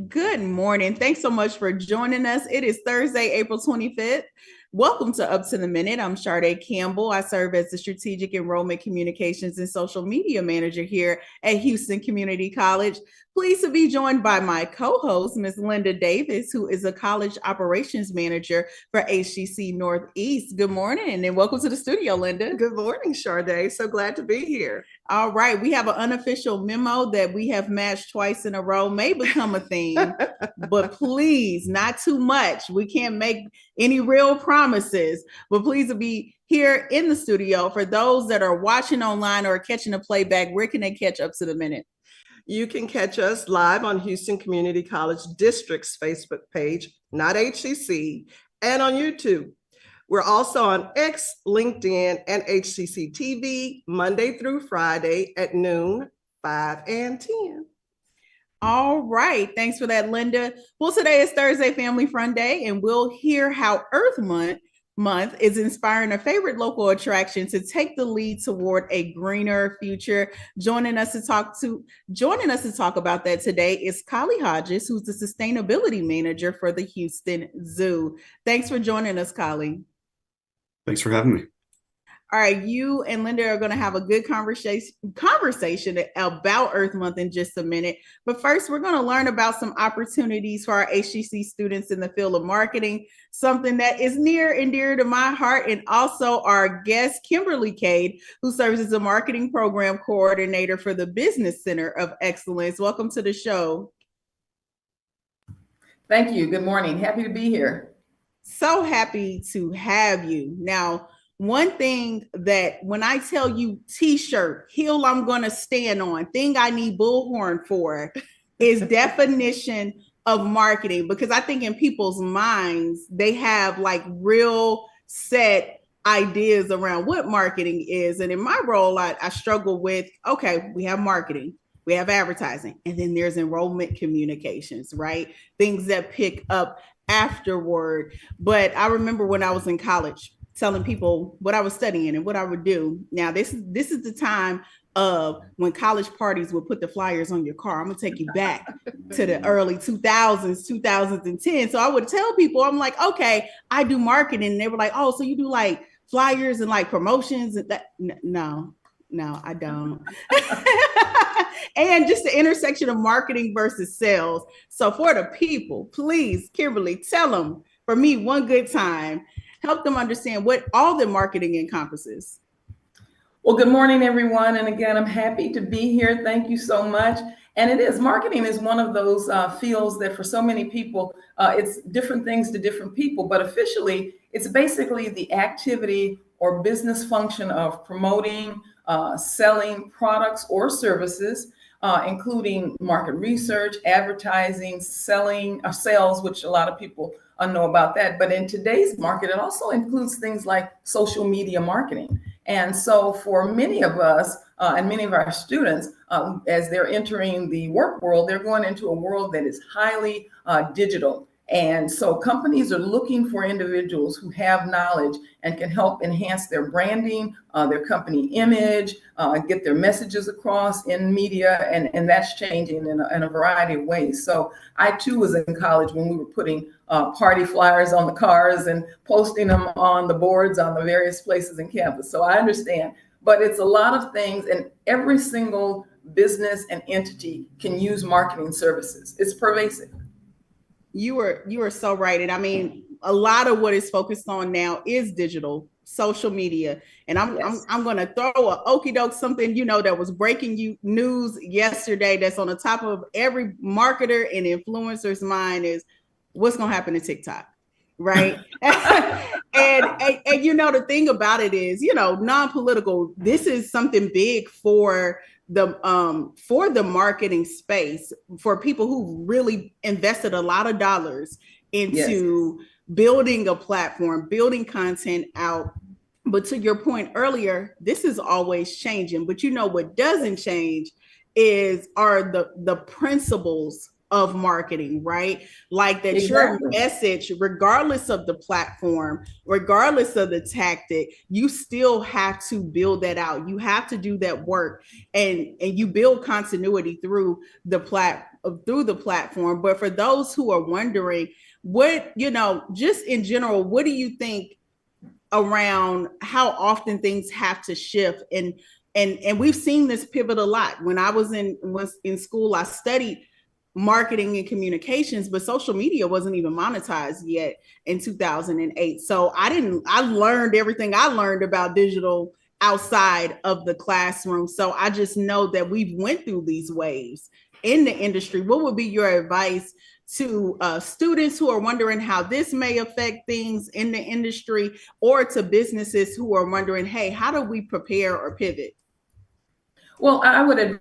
Good morning. Thanks so much for joining us. It is Thursday, April 25th. Welcome to Up to the Minute. I'm Sade Campbell. I serve as the Strategic Enrollment Communications and Social Media Manager here at Houston Community College. Pleased to be joined by my co-host, Ms. Linda Davis, who is a College Operations Manager for HCC Northeast. Good morning and welcome to the studio, Linda. Good morning, Sade. So glad to be here. All right, we have an unofficial memo that we have matched twice in a row, may become a theme, but please, not too much. We can't make any real promises, but please be here in the studio. For those that are watching online or catching a playback, where can they catch Up to the Minute? You can catch us live on Houston Community College District's Facebook page, not HCC, and on YouTube. We're also on X, LinkedIn, and HCCTV Monday through Friday at noon, 5 and 10. All right. Thanks for that, Linda. Well, today is Thursday Family Fun Day, and we'll hear how Earth Month is inspiring a favorite local attraction to take the lead toward a greener future. Joining us to talk about that today is Colley Hodges, who's the Sustainability Manager for the Houston Zoo. Thanks for joining us, Colley. Thanks for having me. All right, you and Linda are going to have a good conversation about Earth Month in just a minute. But first, we're going to learn about some opportunities for our HCC students in the field of marketing, something that is near and dear to my heart, and also our guest, Kimberly Cade, who serves as a marketing program coordinator for the Business Center of Excellence. Welcome to the show. Thank you. Good morning. Happy to be here. So happy to have you. Now, one thing that when I tell you t-shirt, hill I'm going to stand on, thing I need bullhorn for is definition of marketing, because I think in people's minds, they have like real set ideas around what marketing is. And in my role, I struggle with, okay, we have marketing, we have advertising, and then there's enrollment communications, right? Things that pick up afterward. But I remember when I was in college telling people what I was studying and what I would do. Now, this is the time of when college parties would put the flyers on your car. I'm gonna take you back to the early 2000s, 2010. So I would tell people, I'm like, okay, I do marketing. And they were like, oh, so you do like flyers and like promotions? And that, no, I don't. And just the intersection of marketing versus sales. So for the people, please, Kimberly, tell them for me one good time, help them understand what all the marketing encompasses. Well, good morning, everyone. And again, I'm happy to be here. Thank you so much. And it is, marketing is one of those fields that for so many people, it's different things to different people, but officially it's basically the activity or business function of promoting, selling products or services, including market research, advertising, sales, which a lot of people know about that. But in today's market, it also includes things like social media marketing. And so for many of us and many of our students, as they're entering the work world, they're going into a world that is highly digital. And so companies are looking for individuals who have knowledge and can help enhance their branding, their company image, get their messages across in media, and that's changing in a variety of ways. So I too was in college when we were putting party flyers on the cars and posting them on the boards on the various places in campus. So I understand, but it's a lot of things, and every single business and entity can use marketing services. It's pervasive. You are so right. And I mean, a lot of what is focused on now is digital, social media. And I'm going to throw a okie doke, something, that was breaking news yesterday that's on the top of every marketer and influencer's mind is what's going to happen to TikTok. Right. and the thing about it is, non-political, this is something big for the marketing space, for people who really invested a lot of dollars into building a platform, building content out. But to your point earlier, this is always changing. But what doesn't change are the principles of marketing, right? Like that Your message, regardless of the platform, regardless of the tactic, you still have to build that out. You have to do that work, and you build continuity through the through the platform. But for those who are wondering, what, just in general, what do you think around how often things have to shift? And we've seen this pivot a lot. When I was in school, I studied marketing and communications, but social media wasn't even monetized yet in 2008. So I learned everything I learned about digital outside of the classroom. So I just know that we've went through these waves in the industry. What would be your advice to students who are wondering how this may affect things in the industry, or to businesses who are wondering, hey, how do we prepare or pivot? Well, I would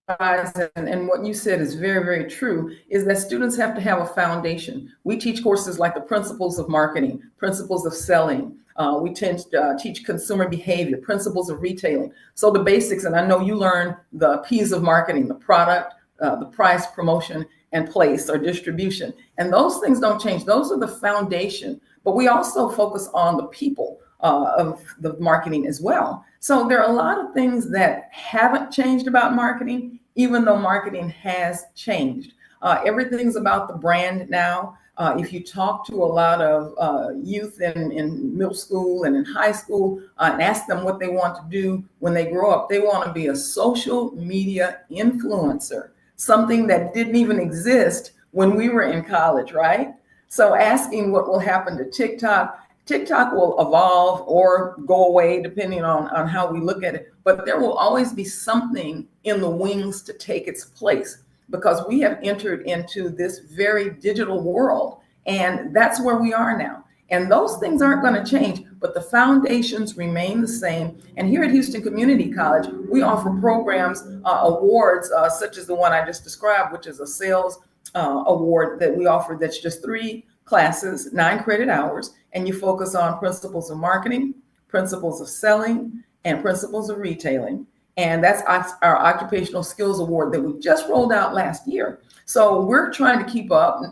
advise, and what you said is very, very true, is that students have to have a foundation. We teach courses like the principles of marketing, principles of selling. We tend to teach consumer behavior, principles of retailing. So the basics, and I know you learn the P's of marketing: the product, the price, promotion, and place or distribution. And those things don't change. Those are the foundation. But we also focus on the people of the marketing as well. So there are a lot of things that haven't changed about marketing, even though marketing has changed. Everything's about the brand now. If you talk to a lot of youth in middle school and in high school and ask them what they want to do when they grow up, they want to be a social media influencer, something that didn't even exist when we were in college, right? So asking what will happen to TikTok. TikTok will evolve or go away depending on how we look at it, but there will always be something in the wings to take its place, because we have entered into this very digital world, and that's where we are now. And those things aren't going to change, but the foundations remain the same. And here at Houston Community College, we offer programs, awards, such as the one I just described, which is a sales award that we offer that's just 3 classes, 9 credit hours, and you focus on principles of marketing, principles of selling, and principles of retailing. And that's our occupational skills award that we just rolled out last year. So we're trying to keep up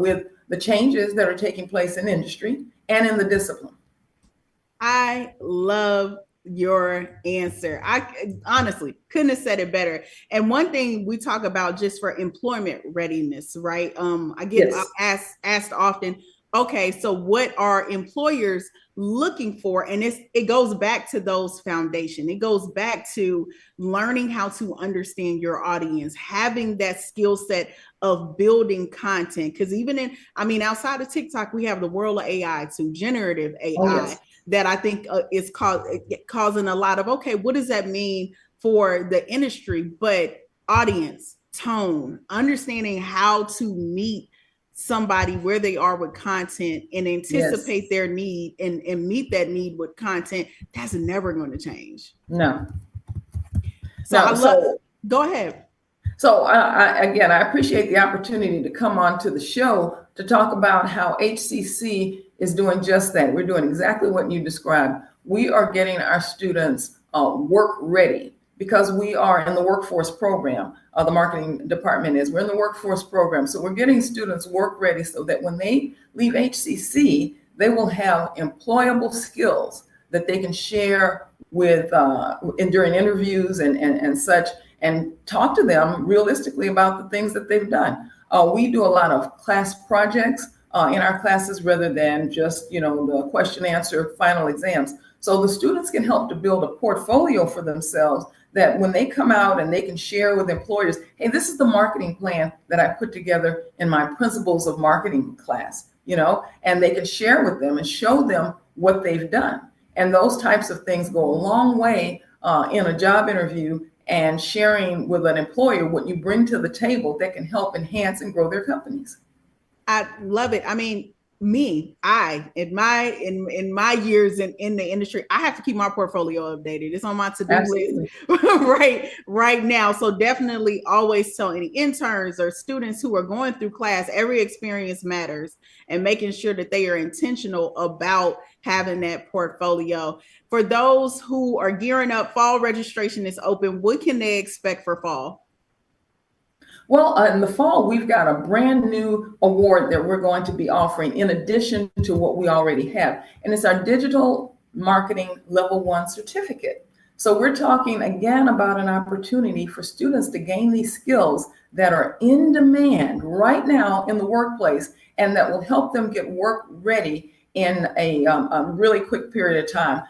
with the changes that are taking place in industry and in the discipline. I love your answer. I honestly couldn't have said it better. And one thing we talk about just for employment readiness, right? I get asked often, okay, so what are employers looking for? And it goes back to those foundation. It goes back to learning how to understand your audience, having that skill set of building content. Because outside of TikTok, we have the world of AI too, generative AI. Oh, yes. That I think is causing a lot of, okay, what does that mean for the industry? But audience, tone, understanding how to meet somebody where they are with content and anticipate their need and meet that need with content, that's never going to change. No. Go ahead. So I appreciate the opportunity to come on to the show to talk about how HCC is doing just that. We're doing exactly what you described. We are getting our students work ready, because we are in the workforce program. The marketing department is. We're in the workforce program. So we're getting students work ready so that when they leave HCC, they will have employable skills that they can share with during interviews and such, and talk to them realistically about the things that they've done. We do a lot of class projects in our classes rather than just, the question answer final exams. So the students can help to build a portfolio for themselves that when they come out and they can share with employers, hey, this is the marketing plan that I put together in my principles of marketing class, and they can share with them and show them what they've done. And those types of things go a long way in a job interview, and sharing with an employer what you bring to the table that can help enhance and grow their companies. I love it. I mean, in my years in the industry, I have to keep my portfolio updated. It's on my to-do list right now. So definitely always tell any interns or students who are going through class, every experience matters, and making sure that they are intentional about having that portfolio. For those who are gearing up, fall registration is open. What can they expect for fall? Well, in the fall, we've got a brand new award that we're going to be offering in addition to what we already have. And it's our digital marketing level 1 certificate. So we're talking again about an opportunity for students to gain these skills that are in demand right now in the workplace and that will help them get work ready in a really quick period of time.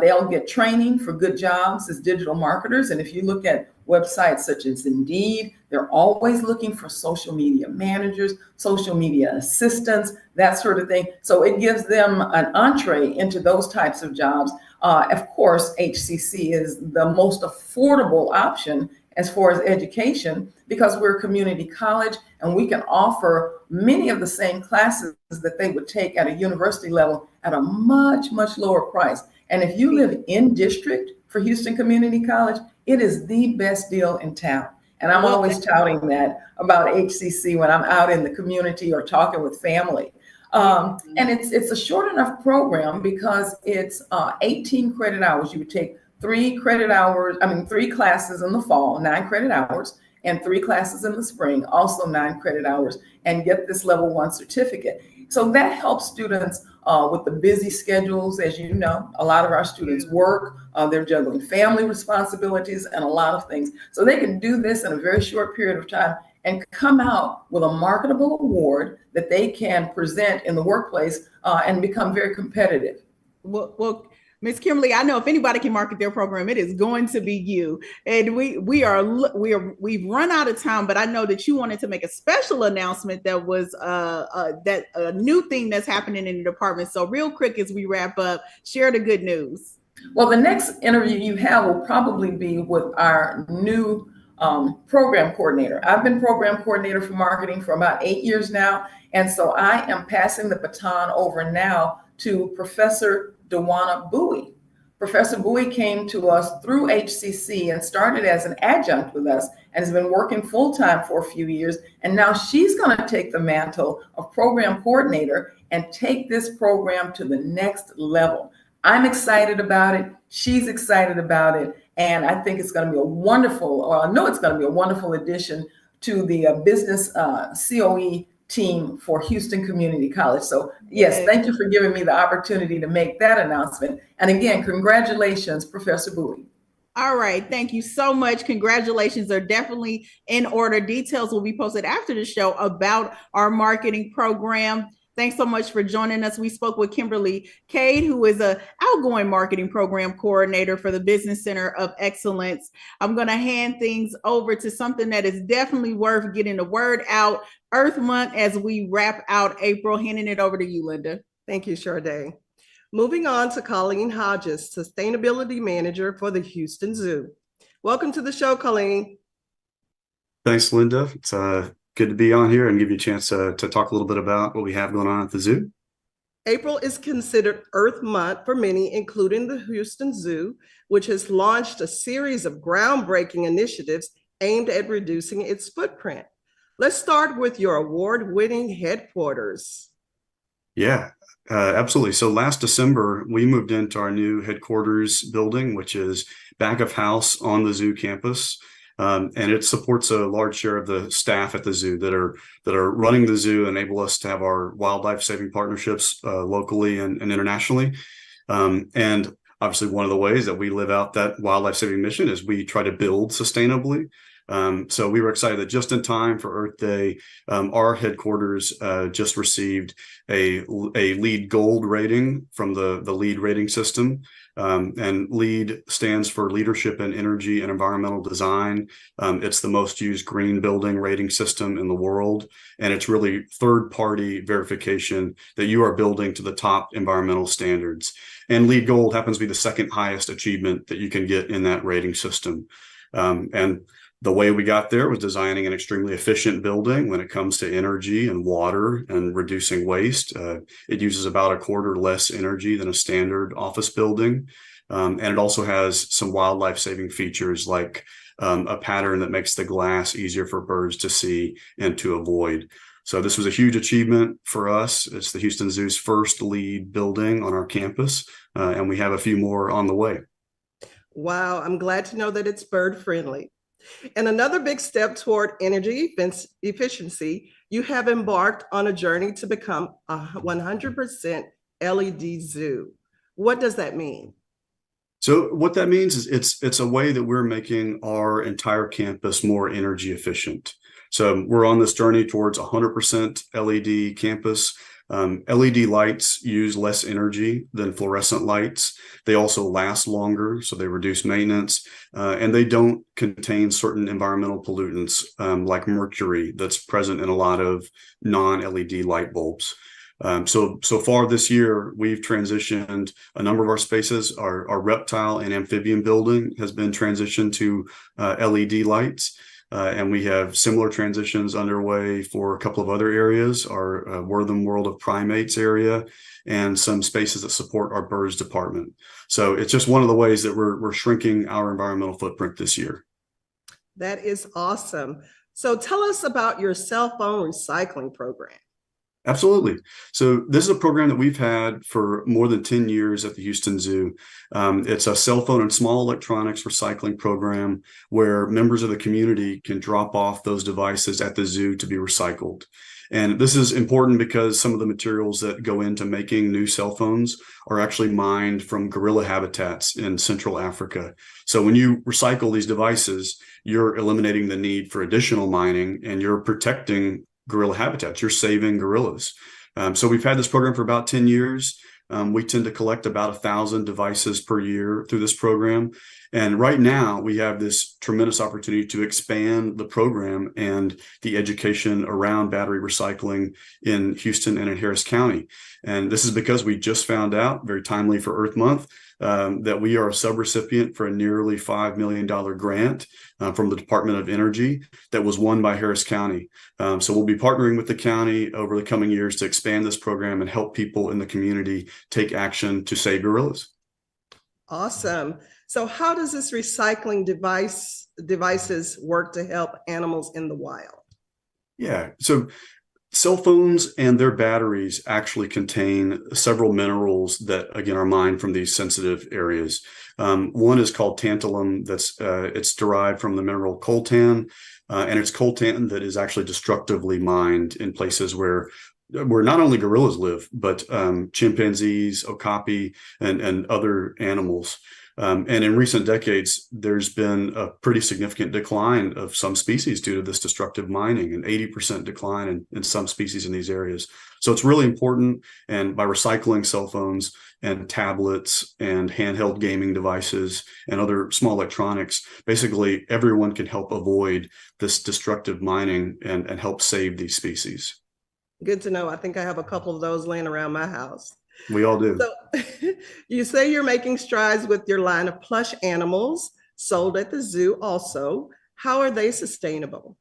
They'll get training for good jobs as digital marketers. And if you look at websites such as Indeed, they're always looking for social media managers, social media assistants, that sort of thing. So it gives them an entree into those types of jobs. Of course, HCC is the most affordable option as far as education because we're a community college and we can offer many of the same classes that they would take at a university level at a much, much lower price. And if you live in district for Houston Community College, it is the best deal in town. And I'm always touting that about HCC when I'm out in the community or talking with family. And it's a short enough program because it's 18 credit hours. You would take 3 classes in the fall, 9 credit hours, and 3 classes in the spring, also 9 credit hours, and get this level 1 certificate. So that helps students with the busy schedules. As you know, a lot of our students work, they're juggling family responsibilities and a lot of things. So they can do this in a very short period of time and come out with a marketable award that they can present in the workplace and become very competitive. Well, Ms. Kimberly, I know if anybody can market their program, it is going to be you. And we've run out of time, but I know that you wanted to make a special announcement that was a new thing that's happening in the department. So real quick, as we wrap up, share the good news. Well, the next interview you have will probably be with our new program coordinator. I've been program coordinator for marketing for about 8 years now. And so I am passing the baton over now to Professor Dewana Bowie. Professor Bowie came to us through HCC and started as an adjunct with us and has been working full-time for a few years. And now she's going to take the mantle of program coordinator and take this program to the next level. I'm excited about it. She's excited about it. And I think it's going to be a wonderful, or I know it's going to be a wonderful addition to the business COE team for Houston Community College. So yes, thank you for giving me the opportunity to make that announcement. And again, congratulations, Professor Bowie. All right. Thank you so much. Congratulations are definitely in order. Details will be posted after the show about our marketing program. Thanks so much for joining us. We spoke with Kimberly Cade, who is an outgoing marketing program coordinator for the Business Center of Excellence. I'm going to hand things over to something that is definitely worth getting the word out, Earth Month, as we wrap out April. Handing it over to you, Linda. Thank you, Sharday. Moving on to Colley Hodges, Sustainability Manager for the Houston Zoo. Welcome to the show, Colley. Thanks, Linda. It's good to be on here and give you a chance to talk a little bit about what we have going on at the zoo. April is considered Earth Month for many, including the Houston Zoo, which has launched a series of groundbreaking initiatives aimed at reducing its footprint. Let's start with your award-winning headquarters. Yeah, absolutely. So last December, we moved into our new headquarters building, which is back of house on the zoo campus. And it supports a large share of the staff at the zoo that are running the zoo, enable us to have our wildlife saving partnerships locally and internationally. And obviously, one of the ways that we live out that wildlife saving mission is we try to build sustainably. So we were excited that just in time for Earth Day, our headquarters just received a LEED Gold rating from the LEED rating system. And LEED stands for Leadership in Energy and Environmental Design. It's the most used green building rating system in the world. And it's really third-party verification that you are building to the top environmental standards. And LEED Gold happens to be the second highest achievement that you can get in that rating system. And the way we got there was designing an extremely efficient building when it comes to energy and water and reducing waste. It uses about a quarter less energy than a standard office building. And it also has some wildlife saving features like a pattern that makes the glass easier for birds to see and to avoid. So this was a huge achievement for us. It's the Houston Zoo's first LEED building on our campus, and we have a few more on the way. Wow, I'm glad to know that it's bird friendly. And another big step toward energy efficiency, you have embarked on a journey to become a 100% LED zoo. What does that mean? So what that means is it's a way that we're making our entire campus more energy efficient. So we're on this journey towards 100% LED campus. LED lights use less energy than fluorescent lights. They also last longer, so they reduce maintenance, and they don't contain certain environmental pollutants like mercury that's present in a lot of non-LED light bulbs. So far this year, we've transitioned a number of our spaces. Our reptile and amphibian building has been transitioned to LED lights. And we have similar transitions underway for a couple of other areas, our Wortham World of Primates area, and some spaces that support our birds department. So it's just one of the ways that we're shrinking our environmental footprint this year. That is awesome. So tell us about your cell phone recycling program. Absolutely. So this is a program that we've had for more than 10 years at the Houston Zoo. It's a cell phone and small electronics recycling program where members of the community can drop off those devices at the zoo to be recycled. And this is important because some of the materials that go into making new cell phones are actually mined from gorilla habitats in Central Africa. So when you recycle these devices, you're eliminating the need for additional mining and you're protecting gorilla habitats. You're saving gorillas. So we've had this program for about 10 years. We tend to collect about 1,000 devices per year through this program. And right now we have this tremendous opportunity to expand the program and the education around battery recycling in Houston and in Harris County. And this is because we just found out, very timely for Earth Month, that we are a subrecipient for a nearly $5 million grant from the Department of Energy that was won by Harris County. So we'll be partnering with the county over the coming years to expand this program and help people in the community take action to save gorillas. Awesome. So how does this recycling devices work to help animals in the wild? Yeah, so cell phones and their batteries actually contain several minerals that, again, are mined from these sensitive areas. One is called tantalum. It's derived from the mineral coltan, and it's coltan that is actually destructively mined in places where not only gorillas live, but chimpanzees, okapi, and other animals. And in recent decades, there's been a pretty significant decline of some species due to this destructive mining, an 80% decline in some species in these areas. So it's really important. And by recycling cell phones and tablets and handheld gaming devices and other small electronics, basically everyone can help avoid this destructive mining and help save these species. Good to know. I think I have a couple of those laying around my house. We all do. So you say you're making strides with your line of plush animals sold at the zoo also. How are they sustainable?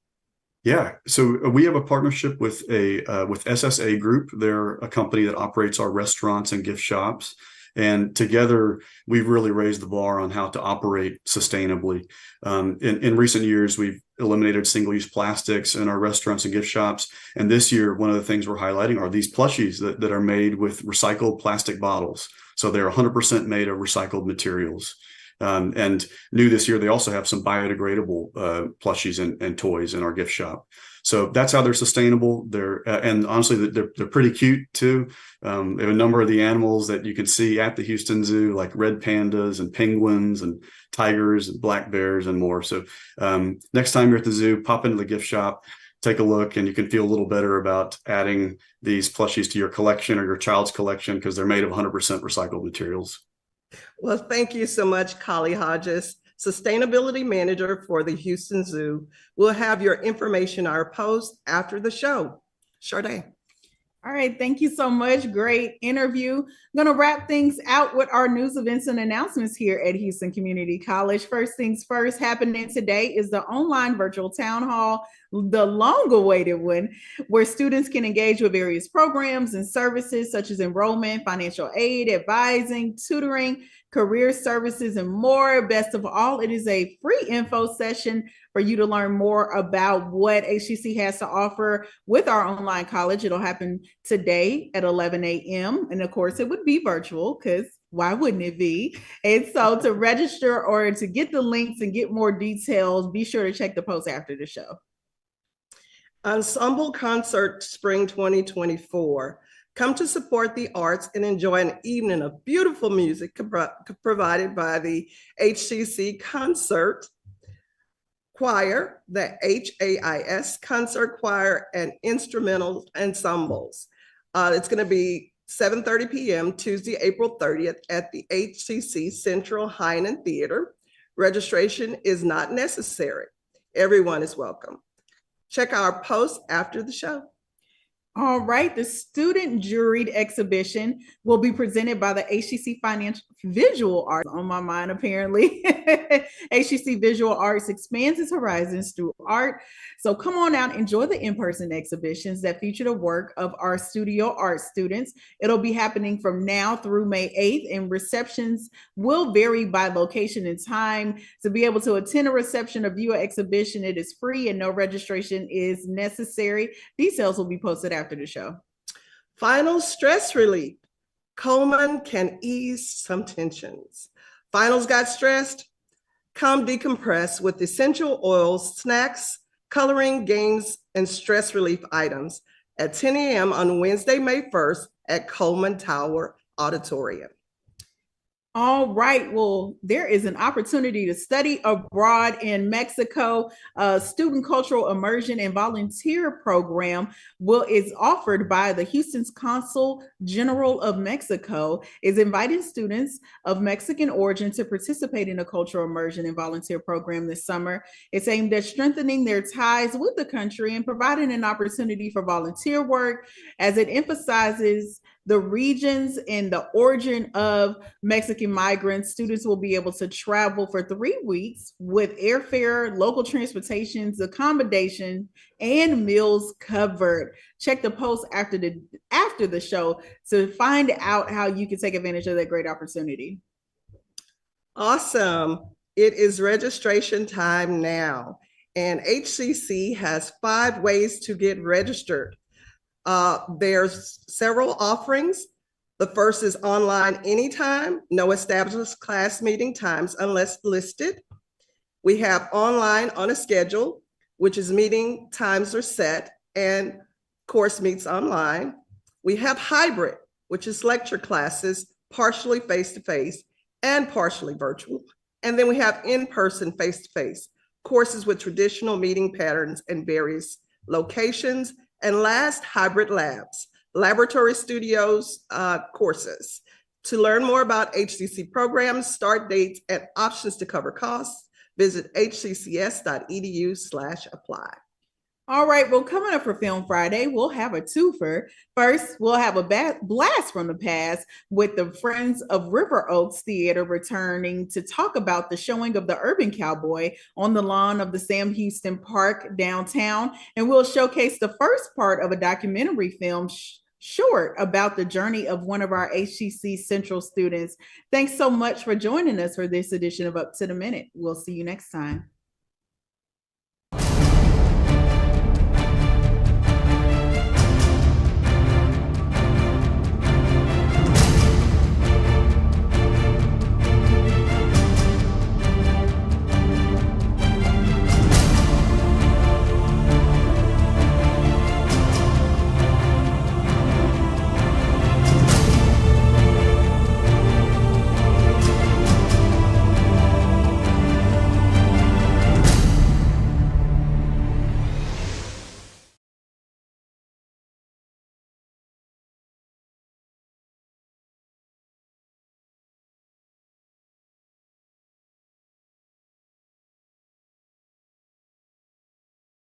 Yeah, so we have a partnership with with SSA Group. They're a company that operates our restaurants and gift shops. And together, we've really raised the bar on how to operate sustainably. In recent years, we've eliminated single-use plastics in our restaurants and gift shops. And this year, one of the things we're highlighting are these plushies that are made with recycled plastic bottles. So they're 100% made of recycled materials. And new this year, they also have some biodegradable plushies and toys in our gift shop. So that's how they're sustainable. And honestly, they're pretty cute too. They have a number of the animals that you can see at the Houston Zoo, like red pandas and penguins and tigers and black bears and more. So next time you're at the zoo, pop into the gift shop, take a look, and you can feel a little better about adding these plushies to your collection or your child's collection because they're made of 100% recycled materials. Well, thank you so much, Colley Hodges, Sustainability Manager for the Houston Zoo. We'll have your information in our post after the show. Sade. All right, thank you so much. Great interview. I'm going to wrap things out with our news, events, and announcements here at Houston Community College. First things first, happening today is the online virtual town hall, the long-awaited one, where students can engage with various programs and services such as enrollment, financial aid, advising, tutoring, career services, and more. Best of all, it is a free info session for you to learn more about what HCC has to offer with our online college. It'll happen today at 11 a.m. And of course, it would be virtual because why wouldn't it be? And so to register or to get the links and get more details, be sure to check the post after the show. Ensemble Concert Spring 2024. Come to support the arts and enjoy an evening of beautiful music provided by the HCC Concert Choir, the HAIS Concert Choir, and instrumental ensembles. It's going to be 7:30 p.m. Tuesday, April 30th at the HCC Central Heinen Theater. Registration is not necessary. Everyone is welcome. Check our post after the show. All right, the student juried exhibition will be presented by the HCC Financial Visual Arts, on my mind apparently. HCC Visual Arts expands its horizons through art. So come on out, enjoy the in-person exhibitions that feature the work of our studio art students. It'll be happening from now through May 8th, and receptions will vary by location and time. To be able to attend a reception or view an exhibition, it is free and no registration is necessary. Details will be posted after the show. Final stress relief. Coleman can ease some tensions. Finals got stressed? Come decompress with essential oils, snacks, coloring, games, and stress relief items at 10 a.m. on Wednesday, May 1st at Coleman Tower Auditorium. All right. Well, there is an opportunity to study abroad in Mexico. Student Cultural Immersion and Volunteer Program is offered by the Houston's Consul General of Mexico, is inviting students of Mexican origin to participate in a cultural immersion and volunteer program this summer. It's aimed at strengthening their ties with the country and providing an opportunity for volunteer work, as it emphasizes the regions and the origin of Mexican migrants. Students will be able to travel for 3 weeks with airfare, local transportations, accommodation, and meals covered. Check the post after the show to find out how you can take advantage of that great opportunity. Awesome. It is registration time now, and HCC has 5 ways to get registered. There's several offerings. The first is online anytime, no established class meeting times unless listed. We have online on a schedule, which is meeting times are set and course meets online. We have hybrid, which is lecture classes, partially face-to-face and partially virtual. And then we have in-person face-to-face courses with traditional meeting patterns in various locations. And last, hybrid labs, laboratory studios courses. To learn more about HCC programs, start dates, and options to cover costs, visit hccs.edu/apply. All right, well, coming up for Film Friday, we'll have a twofer. First, we'll have a blast from the past with the Friends of River Oaks Theater returning to talk about the showing of The Urban Cowboy on the lawn of the Sam Houston Park downtown. And we'll showcase the first part of a documentary film short about the journey of one of our HCC Central students. Thanks so much for joining us for this edition of Up to the Minute. We'll see you next time.